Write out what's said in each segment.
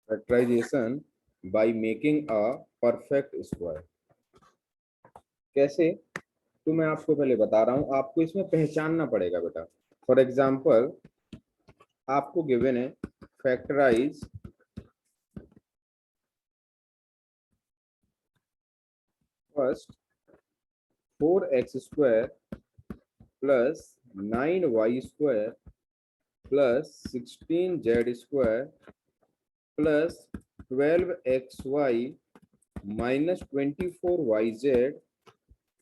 Factorisation by making a perfect square. कैसे? तो मैं आपको पहले बता रहा हूं, आपको इसमें पहचानना पड़ेगा बेटा। फॉर एग्जाम्पल आपको गिवन है factorize first 4x² plus 9y² plus 16z² plus 12xy minus 24yz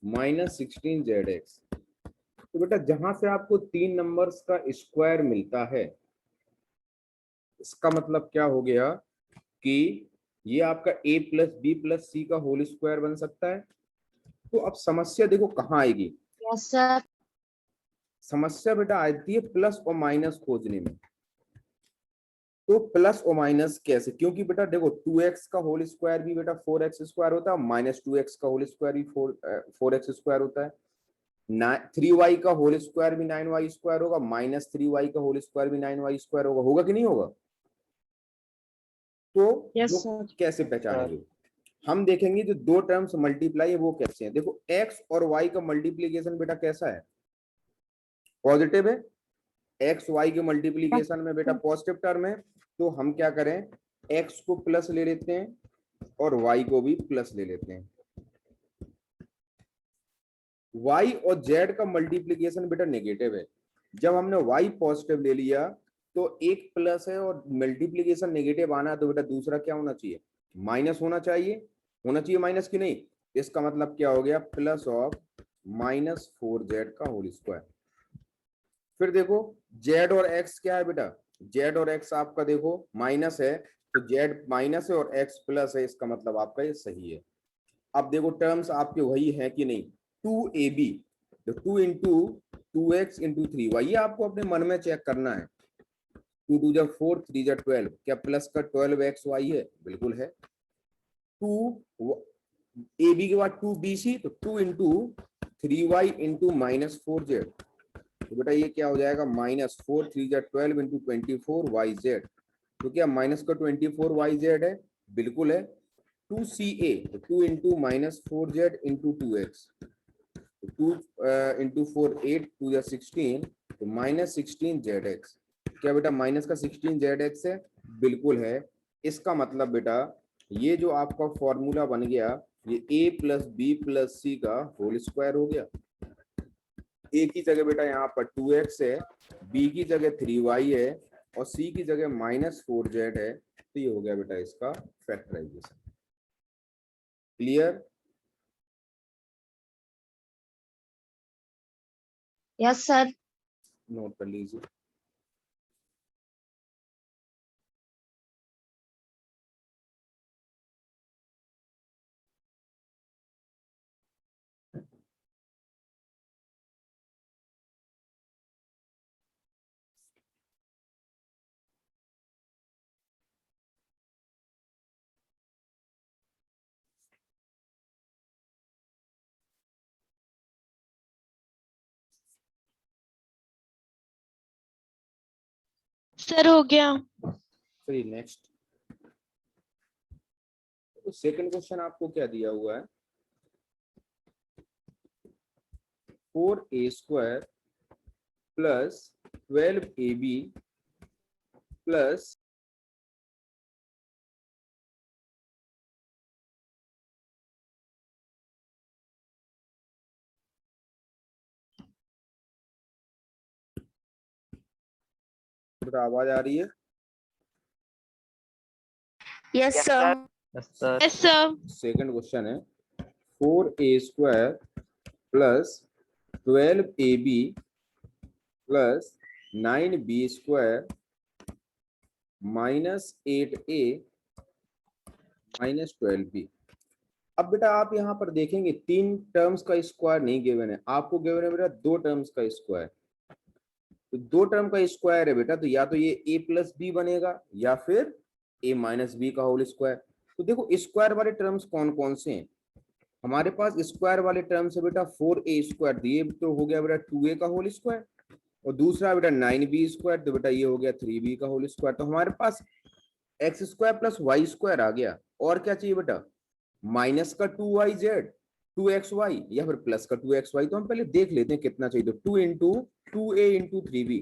minus 16zx। तो बेटा जहां से आपको तीन नंबर्स का स्क्वायर मिलता है, इसका मतलब क्या हो गया कि ये आपका a प्लस बी प्लस सी का होल स्क्वायर बन सकता है। तो अब समस्या देखो कहाँ आएगी। Yes sir. समस्या बेटा आती है प्लस और माइनस खोजने में। तो प्लस और माइनस कैसे? क्योंकि बेटा देखो 2x का होल स्क्वायर भी बेटा 4x² होता है, माइनस 2x का होल स्क्वायर भी 4x² होता है। 3y का होल स्क्वायर भी 9y² होगा, माइनस 3y का होल स्क्वायर भी 9y² होगा। होगा कि नहीं होगा? तो यस वो सर। कैसे पहचानेंगे? हम देखेंगे जो दो टर्म्स मल्टीप्लाई है वो कैसे है। देखो x और y का मल्टीप्लीकेशन बेटा कैसा है? पॉजिटिव है। एक्स वाई के मल्टीप्लीकेशन में बेटा पॉजिटिव टर्म है। तो हम क्या करें, x को प्लस ले लेते हैं और y को भी प्लस ले लेते हैं। y और z का मल्टीप्लीकेशन बेटा नेगेटिव है। जब हमने y पॉजिटिव ले लिया तो एक प्लस है और मल्टीप्लीकेशन नेगेटिव आना है, तो बेटा दूसरा क्या होना चाहिए? माइनस होना चाहिए। होना चाहिए माइनस की नहीं? इसका मतलब क्या हो गया? प्लस ऑफ -4z का होल स्क्वायर। फिर देखो z और x क्या है बेटा? z और x आपका देखो माइनस है, तो z माइनस है और x प्लस है, इसका मतलब आपका ये सही है। अब देखो टर्म्स आपके वही है कि नहीं? 2ab, तो 2 इंटू 2x इंटू 3y, ये आपको अपने मन में चेक करना है। 2 2 जा 4, 3 जा 12, क्या प्लस का 12xy है? बिल्कुल है। 2 ab के बाद 2bc, तो 2 इंटू 3y इंटू -4z, तो बेटा ये क्या हो जाएगा? -4 3 जा 12 इंटू 24yz, तो क्या माइनस का 24yz है? बिल्कुल है। 2ca, तो 2 into -4z into 2x, 2 into 4 8, 2 जा 16, तो -16zx। क्या बेटा माइनस का 16zx है? बिल्कुल है। इसका मतलब बेटा ये जो आपका फॉर्मूला बन गया, ये a प्लस बी प्लस सी का होल स्क्वायर हो गया। a की जगह बेटा यहाँ पर 2x है, b की जगह 3y है और c की जगह -4z है। तो ये हो गया बेटा इसका factorization. Clear? Yes sir. Note कर लीजिए। सर हो गया। चलिए नेक्स्ट। तो सेकंड क्वेश्चन आपको क्या दिया हुआ है? 4a² प्लस 12ab प्लस आवाज आ रही है? Yes sir. Yes sir. Second question है 4a² plus 12ab plus 9b² -8a -12b। अब बेटा आप यहाँ पर देखेंगे तीन टर्म्स का स्क्वायर नहीं गिवन है, आपको गिवन है बेटा दो टर्म्स का स्क्वायर। तो दो टर्म का स्क्वायर है बेटा, तो या तो ये a प्लस बी बनेगा या फिर a माइनस बी का होल स्क्वायर। तो देखो स्क्वायर वाले टर्म्स कौन कौन से हैं हमारे पास? स्क्वायर वाले टर्म्स है बेटा 4a², तो ये तो हो गया बेटा 2a का होल स्क्वायर, और दूसरा बेटा 9b², तो बेटा ये हो गया 3b का होल स्क्वायर। तो हमारे पास X square plus Y square आ गया, और क्या चाहिए बेटा, माइनस का 2yz 2xy या फिर प्लस का 2xy। तो हम पहले देख लेते हैं कितना चाहिए। तो 2 into 2a into 3b,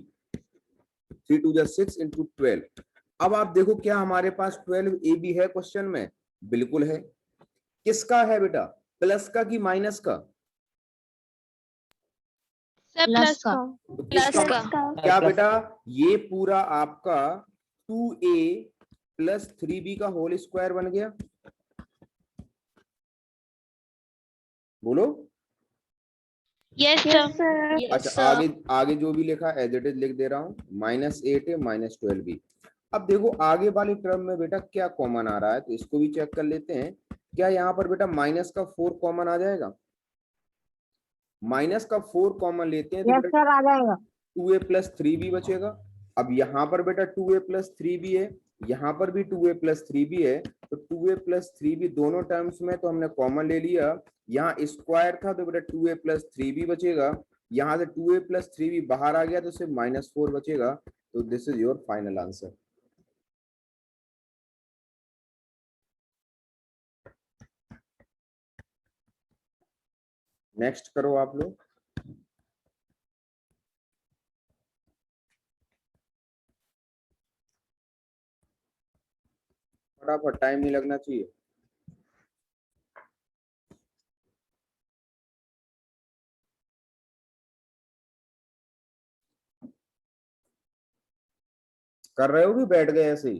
3 2 6 into 12। अब आप देखो क्या हमारे पास 12ab है क्वेश्चन में, बिल्कुल है। किसका है बेटा, प्लस का कि माइनस का? सर प्लस का। तो प्लस किसका? का। क्या बेटा, ये पूरा आपका 2a प्लस 3b का होल स्क्वायर बन गया, बोलो। Yes sir. अच्छा आगे आगे जो भी लिखा एज इट इज लिख दे रहा हूं, -8a -12b। अब देखो आगे वाले टर्म में बेटा क्या कॉमन आ रहा है, तो इसको भी चेक कर लेते हैं। क्या यहाँ पर बेटा माइनस का 4 कॉमन आ जाएगा? माइनस का 4 कॉमन लेते हैं तो यस बेटा सर आ जाएगा। 2a प्लस 3b बचेगा। अब यहाँ पर बेटा 2a प्लस 3b है, यहाँ पर भी 2a प्लस 3b है, तो 2a प्लस 3b दोनों टर्म्स में तो हमने कॉमन ले लिया। यहाँ स्क्वायर था तो बेटा 2a प्लस 3b बचेगा, यहाँ से 2a प्लस 3b बाहर आ गया तो सिर्फ -4 बचेगा। तो this is your final answer. Next करो आप लोग। फटाफट, टाइम नहीं लगना चाहिए। कर रहे हो कि बैठ गए ऐसे ही?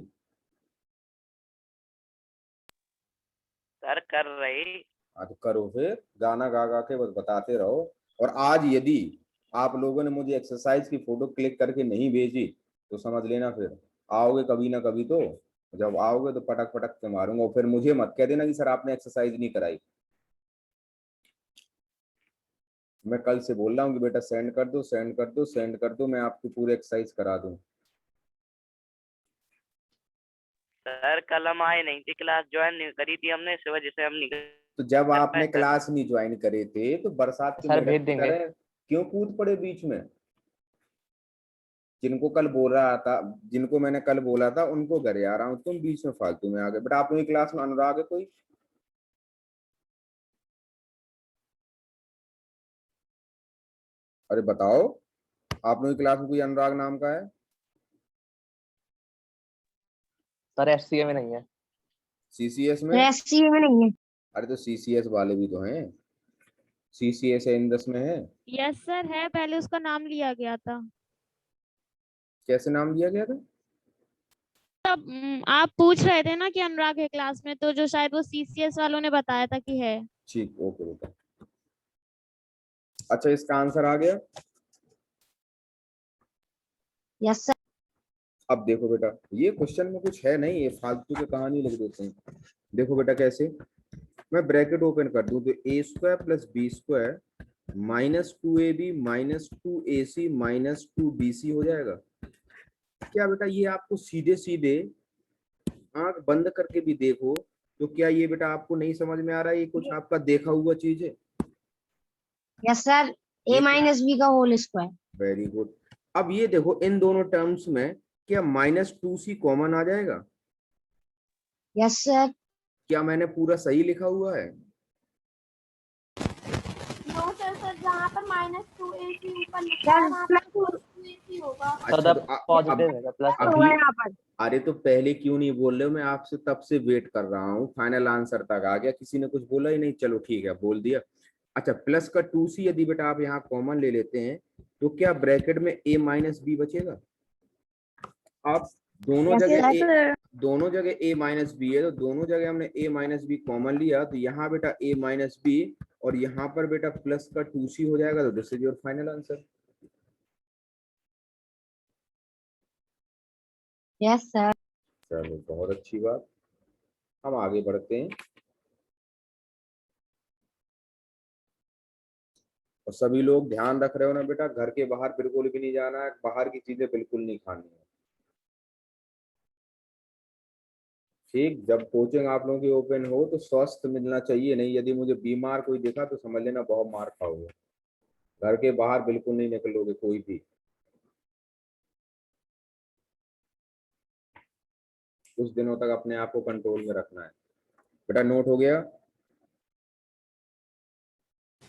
सर कर रहे। हाँ तो करो फिर, गाना गा गा के बस बताते रहो। और आज यदि आप लोगों ने मुझे एक्सरसाइज की फोटो क्लिक करके नहीं भेजी तो समझ लेना फिर आओगे कभी ना कभी तो, जब आओगे तो पटक पटक के मारूंगा। और फिर मुझे मत कह देना कि सर आपने एक्सरसाइज नहीं कराई। मैं कल से बोल रहा हूँ कि बेटा सेंड कर दो, सेंड कर दो, सेंड कर दो, मैं आपकी पूरी एक्सरसाइज करा दूं। सर कल हम आए नहीं थी, क्लास ज्वाइन नहीं करी थी हमने, इस वजह से हम नहीं तो जब आपने सर। क्लास नहीं ज्वाइन करे थे तो बरसात के सर मेढक भेज की देंगे। तरह क्यों कूद पड़े बीच में? जिनको कल बोल रहा था, जिनको मैंने कल बोला था उनको घरे आ रहा हूँ, तुम बीच में फालतू में आ गए। बेटा आप लोगों की क्लास में अनुराग है कोई? अरे बताओ, आप लोगों की क्लास में कोई अनुराग नाम का है? सर एससीए में नहीं है। सीसीएस में? एससीए में नहीं है। अरे तो सीसीएस वाले भी तो हैं, सीसीएस N10 में है। यस सर है, पहले उसका नाम लिया गया था। कैसे नाम दिया गया था? तब आप पूछ रहे थे ना कि अनुराग है क्लास में, तो जो शायद वो सीसीएस वालों ने बताया था कि है। ठीक, ओके बेटा। अच्छा इसका आंसर आ गया। Yes sir. अब देखो बेटा ये क्वेश्चन में कुछ है नहीं, ये फालतू की कहानी लिख देते हैं। देखो बेटा कैसे, मैं ब्रैकेट ओपन कर दूं तो a square plus b square -2ab -2ac -2bc हो जाएगा। क्या बेटा ये आपको सीधे सीधे आंख बंद करके भी देखो तो क्या ये बेटा आपको नहीं समझ में आ रहा है? ये कुछ आपका देखा हुआ चीज है। Yes sir, a minus b का होल स्क्वायर। Very good. अब ये देखो इन दोनों टर्म्स में क्या -2c कॉमन आ जाएगा? Yes sir. क्या मैंने पूरा सही लिखा हुआ है? नो सर, सर जहाँ पर -2ac ऊपर लिखा है वहाँ पर 2ac होगा। अच्छा तो पॉजिटिव है प्लस अभी यहाँ पर अरे तो पहले क्यों नहीं बोल रहे हो? मैं आपसे तब से वेट कर रहा हूँ, फाइनल आंसर तक आ गया, किसी ने कुछ बोला ही नहीं। चलो ठीक है बोल दिया। अच्छा प्लस का 2c यदि बेटा आप यहाँ कॉमन ले लेते हैं तो क्या ब्रैकेट में a माइनस बी बचेगा? आप दोनों Yes, जगह sir. दोनों जगह a माइनस बी है तो दोनों जगह हमने a माइनस बी कॉमन लिया, तो यहाँ बेटा a माइनस बी और यहाँ पर बेटा प्लस का 2c हो जाएगा। तो this is your final answer. Yes sir. चलो बहुत अच्छी बात, हम आगे बढ़ते हैं। और सभी लोग ध्यान रख रहे हो ना बेटा, घर के बाहर बिल्कुल भी नहीं जाना है, बाहर की चीजें बिल्कुल नहीं खानी है। ठीक, जब कोचिंग आप लोगों की ओपन हो तो स्वस्थ मिलना चाहिए, नहीं यदि मुझे बीमार कोई दिखा तो समझ लेना बहुत मार खाओगे। घर के बाहर बिल्कुल नहीं निकलोगे कोई भी। कुछ दिनों तक अपने आप को कंट्रोल में रखना है। बेटा नोट हो गया?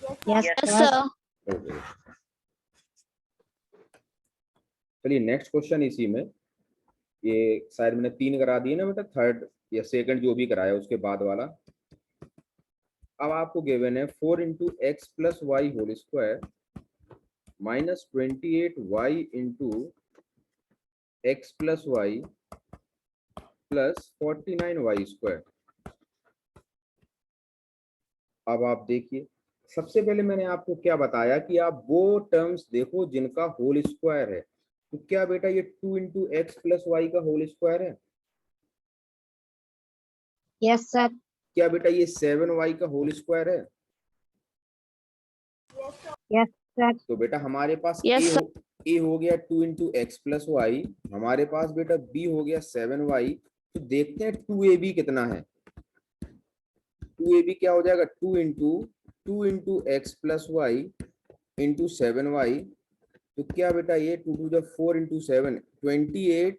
Yes yes sir sir. Okay, चलिए नेक्स्ट क्वेश्चन इसी में, ये शायद मैंने 3 करा दिए ना बेटा, थर्ड या सेकंड जो भी कराया उसके बाद वाला। अब आपको गिवन है 4 into x plus y whole square minus 28 y into x plus y plus 49 y square. अब आप देखिए, सबसे पहले मैंने आपको क्या बताया कि आप वो टर्म्स देखो जिनका होल स्क्वायर है। तो क्या बेटा ये 2 इंटू एक्स प्लस वाई का होल स्क्वायर है? यस सर क्या बेटा ये 7 वाई का होल स्क्वायर है? यस सर तो बेटा हमारे पास Yes, ए हो गया 2 इंटू एक्स प्लस वाई, हमारे पास बेटा बी हो गया 7 वाई। तो देखते हैं 2ab कितना है। 2ab क्या हो जाएगा? 2 into x plus y into 7 y. तो क्या बेटा ये 2 to the 4 into 7 28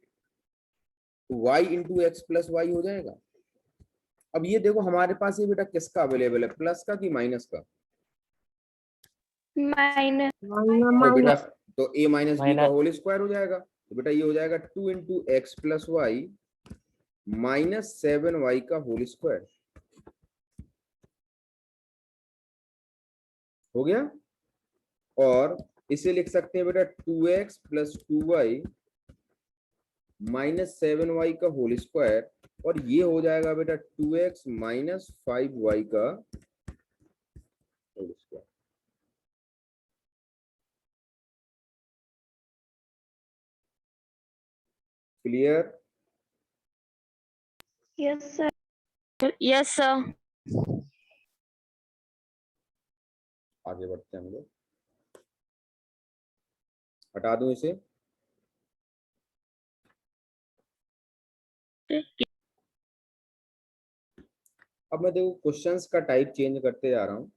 y into x plus y हो जाएगा। अब ये देखो हमारे पास ये बेटा किसका अवेलेबल है, प्लस का कि माइनस का? माइनस। तो बेटा तो a माइनस बी का माइनस। होल स्क्वायर हो जाएगा। तो बेटा ये हो जाएगा 2 into x plus y minus 7 y का होल स्क्वायर। हो गया? और इसे लिख सकते हैं बेटा 2x plus 2y minus 7y का होल स्क्वायर, और ये हो जाएगा बेटा 2x माइनस 5y का whole square. Clear? Yes sir. Yes sir. आगे बढ़ते हैं हम लोग। हटा दूं इसे? अब मैं देखो क्वेश्चंस का टाइप चेंज करते जा रहा हूं।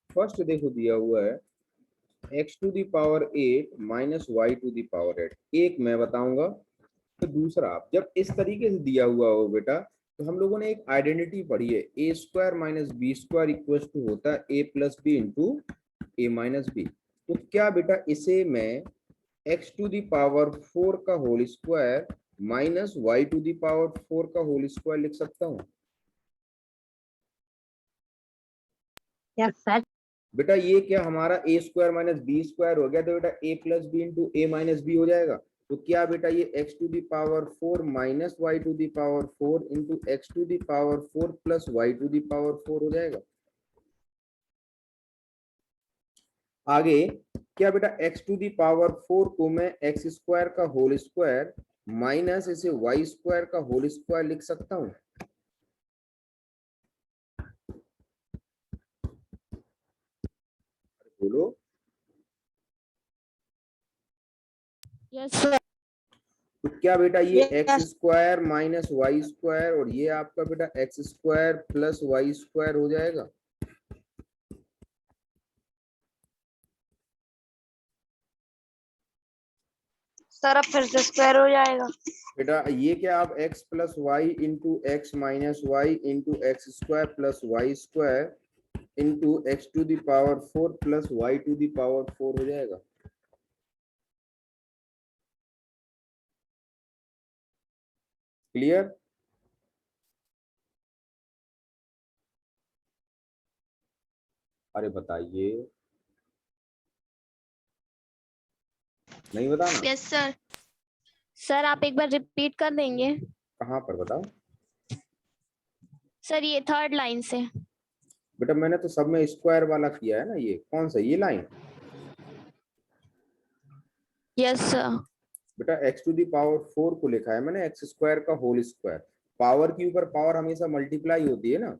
फर्स्ट देखो दिया हुआ है x to the power 8 minus y to the power 8। एक मैं बताऊंगा, तो दूसरा आप। जब इस तरीके से दिया हुआ हो बेटा, तो हम लोगों ने एक आइडेंटिटी पढ़ी है, A square minus B square equal to होता है A plus B into A minus B. तो क्या बेटा इसे मैं x टू दी पावर 4 का whole square minus y to the power 4 का होल स्क्वायर लिख सकता हूँ? यस सर बेटा ये क्या हमारा a square minus B square हो गया, तो बेटा a plus B into A minus b हो जाएगा। तो क्या बेटा ये x to the power 4 minus y to the power 4 into x to the power 4 plus y to the power 4 हो जाएगा। आगे क्या बेटा x टू दी पावर 4 को मैं एक्स स्क्वायर का होल स्क्वायर माइनस इसे वाई स्क्वायर का होल स्क्वायर लिख सकता हूँ? बोलो। Yes sir. तो क्या बेटा ये Yes. X square minus y square और ये आपका बेटा x square plus Y square हो जाएगा। सर अब फिर से स्क्वायर हो जाएगा। बेटा ये क्या, आप x plus y into x minus y into x square plus Y square into x to the power 4 plus y to the power 4 हो जाएगा। क्लियर? अरे बताइए, नहीं बताना? Yes sir. सर आप एक बार रिपीट कर देंगे? कहाँ पर बताओ? सर ये थर्ड लाइन से। बेटा मैंने तो सब में स्क्वायर वाला किया है ना, ये कौन सा, ये लाइन? Yes sir. बेटा x टू दी पावर 4 को लिखा है मैंने एक्स स्क्वायर का होल स्क्वायर। पावर के ऊपर पावर हमेशा मल्टीप्लाई होती है ना,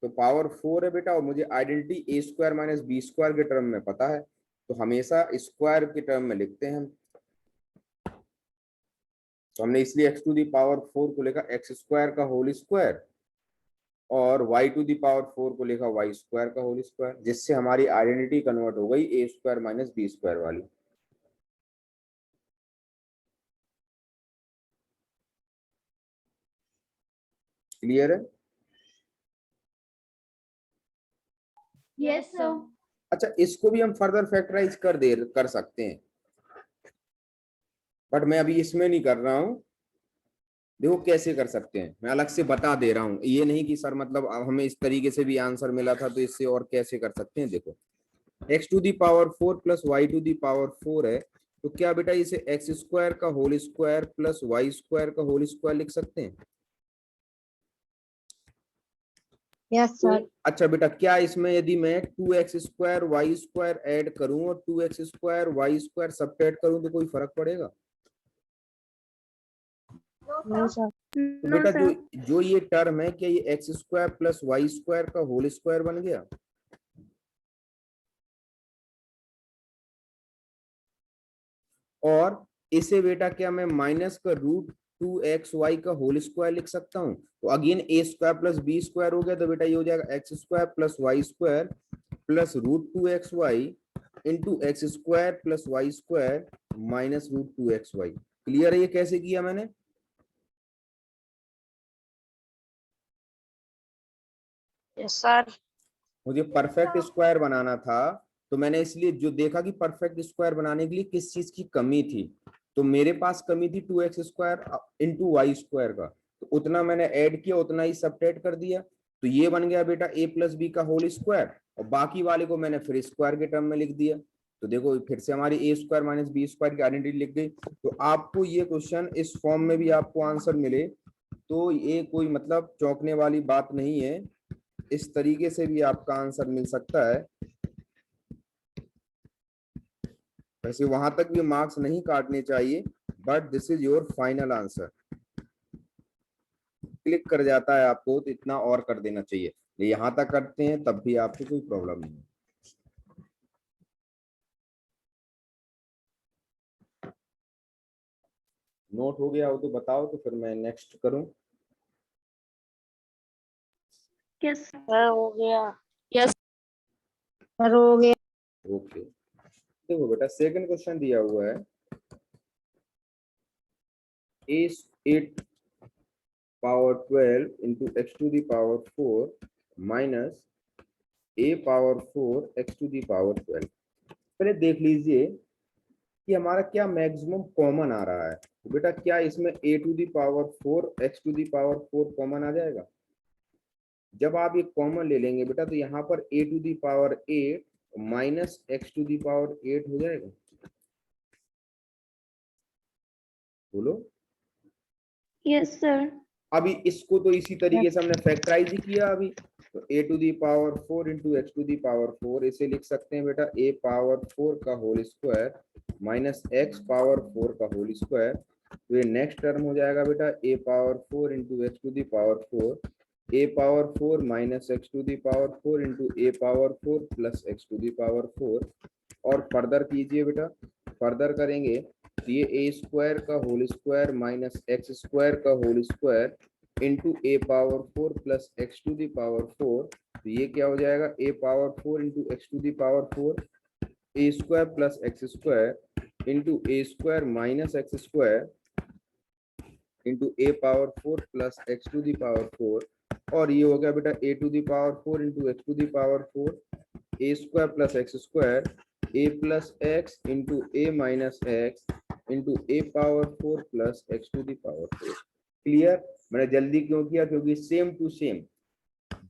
तो पावर 4 है बेटा, और मुझे आइडेंटिटी ए स्क्वायर माइनस बी स्क्वायर के टर्म में पता है, तो हमेशा स्क्वायर के टर्म में लिखते हैं हम। तो हमने इसलिए x टू दी पावर 4 को लिखा एक्स स्क्वायर का होल स्क्वायर और y टू दी पावर 4 को लिखा y स्क्वायर का होल स्क्वायर, जिससे हमारी आइडेंटिटी कन्वर्ट हो गई a square minus B square वाली। क्लियर है? Yes sir. अच्छा, इसको भी हम फर्दर फैक्टराइज कर सकते हैं, बट मैं अभी इसमें नहीं कर रहा हूं। देखो कैसे कर सकते हैं, मैं अलग से बता दे रहा हूं, ये नहीं कि सर मतलब अब हमें इस तरीके से भी आंसर मिला था तो इससे और कैसे कर सकते हैं। देखो x to the power 4 plus y to the power 4 है, तो क्या बेटा इसे x स्क्वायर का whole square plus y square का होल स्क्वायर लिख सकते हैं? Yes sir. अच्छा बेटा, क्या इसमें यदि मैं 2x square Y square add करूं और 2x square Y square subtract करूं तो कोई फर्क पड़ेगा? नहीं सर। तो बेटा जो जो ये टर्म है, क्या ये x square plus Y square का होल स्क्वायर बन गया? और इसे बेटा क्या मैं माइनस का रूट 2xy का होल स्क्वायर लिख सकता हूं? तो again a square plus b square हो गया, तो बेटा ये हो जाएगा x square plus Y square plus root 2xy into x square plus Y square minus root 2xy। Clear है ये कैसे किया मैंने? Yes sir. मुझे परफेक्ट स्क्वायर बनाना था, तो मैंने इसलिए जो देखा कि परफेक्ट स्क्वायर बनाने के लिए किस चीज की कमी थी, तो मेरे पास कमी थी 2x square into Y square का, तो उतना मैंने ऐड किया, उतना ही सबट्रैक्ट कर दिया। तो ये बन गया बेटा a प्लस बी का होल स्क्वायर, और बाकी वाले को मैंने फिर स्क्वायर के टर्म में लिख दिया। तो देखो फिर से हमारी a square minus B square की आइडेंटिटी लिख गई। तो आपको ये क्वेश्चन इस फॉर्म में भी आपको आंसर मिले तो ये कोई मतलब चौंकने वाली बात नहीं है, इस तरीके से भी आपका आंसर मिल सकता है। वैसे वहां तक भी मार्क्स नहीं काटने चाहिए, but this is your final answer. Click कर जाता है आपको तो इतना और कर देना चाहिए, यहां तक करते हैं तब भी आपको कोई प्रॉब्लम नहीं है। नोट हो गया हो तो बताओ, तो फिर मैं नेक्स्ट करूं। यस सर हो गया। यस सर हो गया। ओके, देखो बेटा सेकंड क्वेश्चन दिया हुआ है, a8 power 12 into x to the power 4 minus a power 4 x to the power 12। पहले देख लीजिए कि हमारा क्या मैक्सिमम कॉमन आ रहा है। तो बेटा क्या इसमें a to the power 4 x to the power 4 common आ जाएगा? जब आप ये कॉमन ले लेंगे बेटा, तो यहाँ पर a to the power 8 minus x to the power 8 हो जाएगा। बोलो। Yes sir. अभी इसको तो इसी तरीके से हमने फैक्टराइज ही किया अभी, तो a to the power 4 into x to the power 4 इसे लिख सकते हैं बेटा a पावर 4 का whole square minus x power 4 का होल स्क्वायर। तो ये नेक्स्ट टर्म हो जाएगा बेटा a power 4 into x to the power 4, a power 4 minus x to the power 4 into a power 4 plus x to the power 4। और further कीजिए बेटा, further करेंगे तो ये ए स्क्वायर का whole square minus x square का whole square into A power 4 plus x to the power 4। तो ये क्या हो जाएगा a power 4 into x to the power 4, a square plus x square into a square minus x square into A power 4 plus x to the power 4। और ये हो गया बेटा a to the power 4 into x to the power 4, a square plus x square a plus x into A minus x into A power 4 plus x to the power 4। Clear? मैंने जल्दी क्यों किया? क्योंकि सेम टू सेम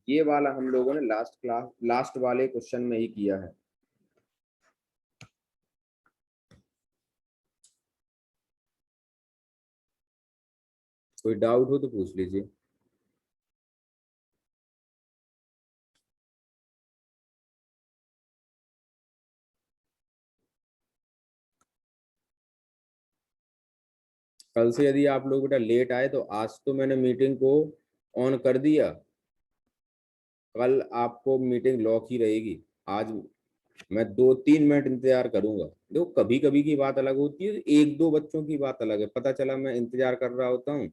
ये वाला हम लोगों ने लास्ट वाले क्वेश्चन में ही किया है। कोई डाउट हो तो पूछ लीजिए। कल से यदि आप लोग बेटा लेट आए तो आज तो मैंने मीटिंग को ऑन कर दिया, कल आपको मीटिंग लॉक ही रहेगी। आज मैं 2-3 मिनट इंतजार करूंगा। देखो कभी कभी की बात अलग होती है, एक दो बच्चों की बात अलग है, पता चला मैं इंतजार कर रहा होता हूँ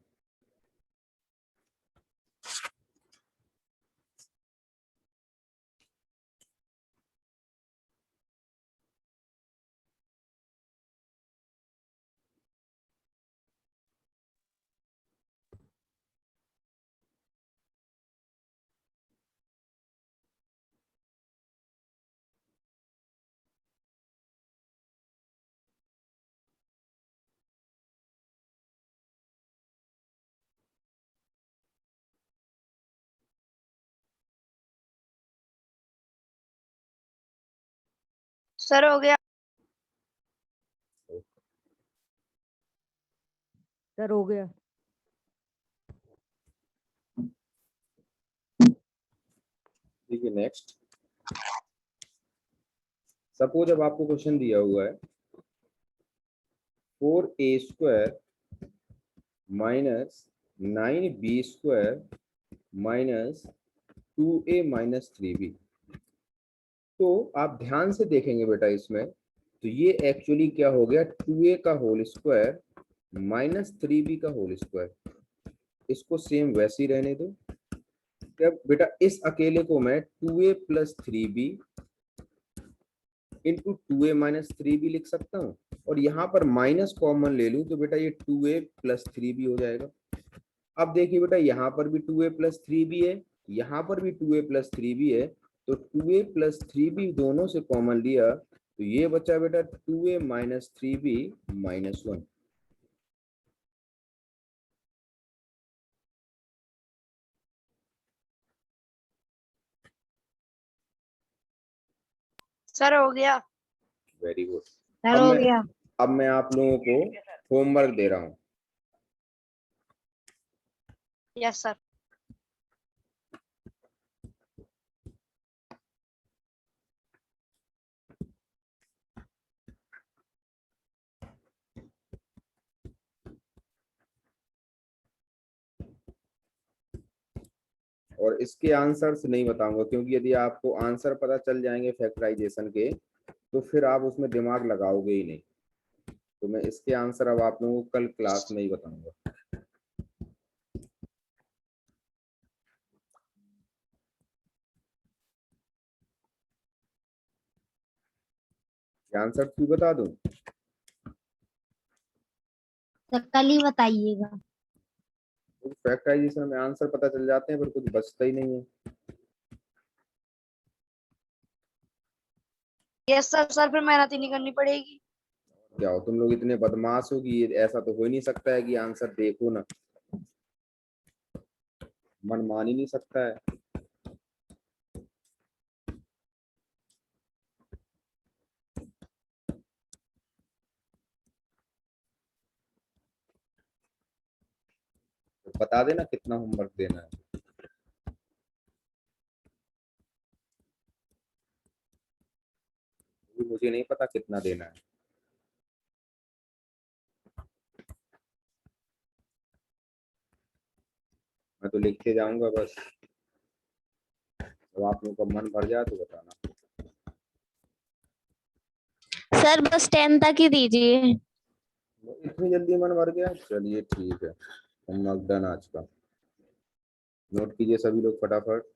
सर हो गया। सर हो गया। ठीक है, नेक्स्ट। सपोज अब आपको क्वेश्चन दिया हुआ है 4a² minus 9b² minus 2a minus 3b। तो आप ध्यान से देखेंगे बेटा इसमें, तो ये एक्चुअली क्या हो गया, 2a का होल स्क्वायर माइनस 3b का होल स्क्वायर। इसको सेम वैसे ही रहने दो। अब बेटा इस अकेले को मैं 2a plus 3b into 2a minus 3b लिख सकता हूँ, और यहाँ पर माइनस कॉमन ले लूँ तो बेटा ये 2a प्लस 3b हो जाएगा। अब देखिए बेटा यहाँ पर भी 2a प्लस 3b है, यहाँ पर भी 2a प्लस 3b है, तो 2a प्लस 3b दोनों से कॉमन लिया तो ये बचा बेटा 2a minus 3b minus 1। Sir हो गया। Very good. सर हो गया। अब मैं आप लोगों को होमवर्क दे रहा हूँ। Yes sir. और इसके आंसर्स नहीं बताऊंगा, क्योंकि यदि आपको आंसर पता चल जाएंगे फैक्टराइजेशन के तो फिर आप उसमें दिमाग लगाओगे ही नहीं। तो मैं इसके आंसर अब आप लोगों को कल क्लास में ही बताऊंगा। आंसर क्यों बता दूं? तो कल ही बताइएगा। फैक्टराइजेशन में आंसर पता चल जाते हैं, पर कुछ बचता ही नहीं है। Yes sir. सर फिर मेहनत ही नहीं करनी पड़ेगी। क्या हो तुम लोग इतने बदमाश हो कि ऐसा तो हो ही नहीं सकता है कि आंसर देखो ना, मन मान ही नहीं सकता है। तो बता देना कितना होमवर्क देना है। मुझे नहीं पता कितना देना है। मैं तो लिखते जाऊंगा बस, जब आप लोगों का मन भर जाए तो बताना। सर बस 10 तक ही दीजिए। इतनी जल्दी मन भर गया? चलिए ठीक है, होमवर्क डन आज का। नोट कीजिए सभी लोग फटाफट।